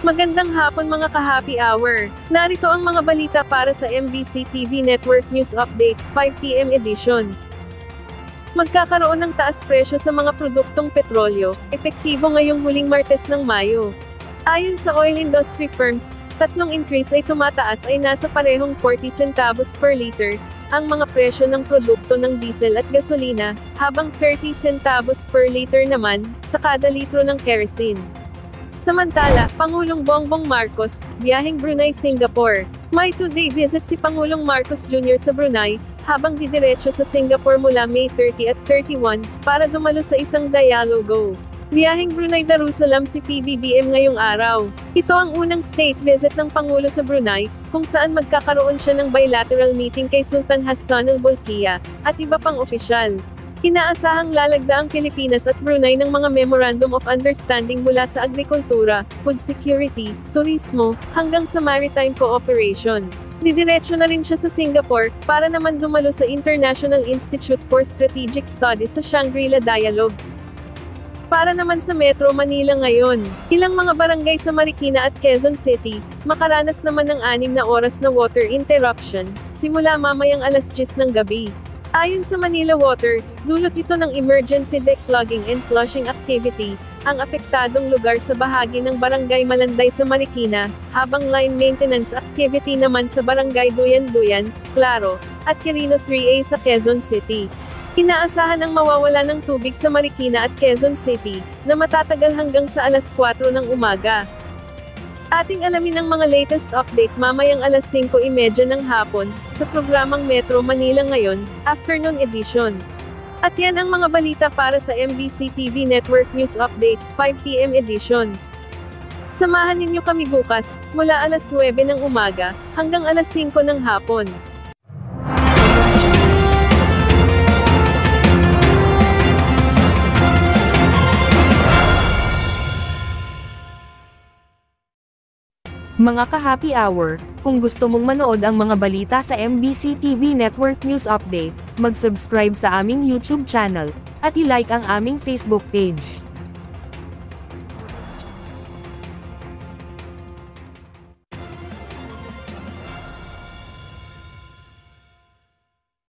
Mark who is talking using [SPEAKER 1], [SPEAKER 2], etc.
[SPEAKER 1] Magandang hapon mga ka-happy hour. Narito ang mga balita para sa MBC TV Network News Update, 5 PM edition. Magkakaroon ng taas presyo sa mga produktong petrolyo, epektibo ngayong huling Martes ng Mayo. Ayon sa oil industry firms, tatlong increase ay tumataas ay nasa parehong 40 centavos per liter, ang mga presyo ng produkto ng diesel at gasolina, habang 30 centavos per liter naman, sa kada litro ng kerosene. Samantala, Pangulong Bongbong Marcos, biyaheng Brunei-Singapore. May 2-day visit si Pangulong Marcos Jr. sa Brunei, habang didiretso sa Singapore mula May 30 at 31, para dumalo sa isang dialogo. Biyaheng Brunei-Darussalam si PBBM ngayong araw. Ito ang unang state visit ng Pangulo sa Brunei, kung saan magkakaroon siya ng bilateral meeting kay Sultan Hassan al-Bolkiah, at iba pang opisyal. Inaasahang lalagda ang Pilipinas at Brunei ng mga Memorandum of Understanding mula sa agrikultura, food security, turismo, hanggang sa maritime cooperation. Didiretso na rin siya sa Singapore, para naman dumalo sa International Institute for Strategic Studies sa Shangri-La Dialogue. Para naman sa Metro Manila ngayon, ilang mga barangay sa Marikina at Quezon City, makaranas naman ng 6 na oras na water interruption, simula mamayang alas 10 ng gabi. Ayon sa Manila Water, dulot ito ng emergency declogging and flushing activity, ang apektadong lugar sa bahagi ng Barangay Malanday sa Marikina, habang line maintenance activity naman sa Barangay Duyan-Duyan, Claro, at Quirino 3A sa Quezon City. Inaasahan ang mawawala ng tubig sa Marikina at Quezon City, na matatagal hanggang sa alas 4 ng umaga. Ating alamin ang mga latest update mamayang alas 5:30 ng hapon, sa programang Metro Manila Ngayon, Afternoon Edition. At yan ang mga balita para sa MBC TV Network News Update, 5 PM edition. Samahan ninyo kami bukas, mula alas 9 ng umaga, hanggang alas 5 ng hapon.
[SPEAKER 2] Mga ka-happy hour, kung gusto mong manood ang mga balita sa MBC TV Network News Update, mag-subscribe sa aming YouTube channel, at i-like ang aming Facebook page.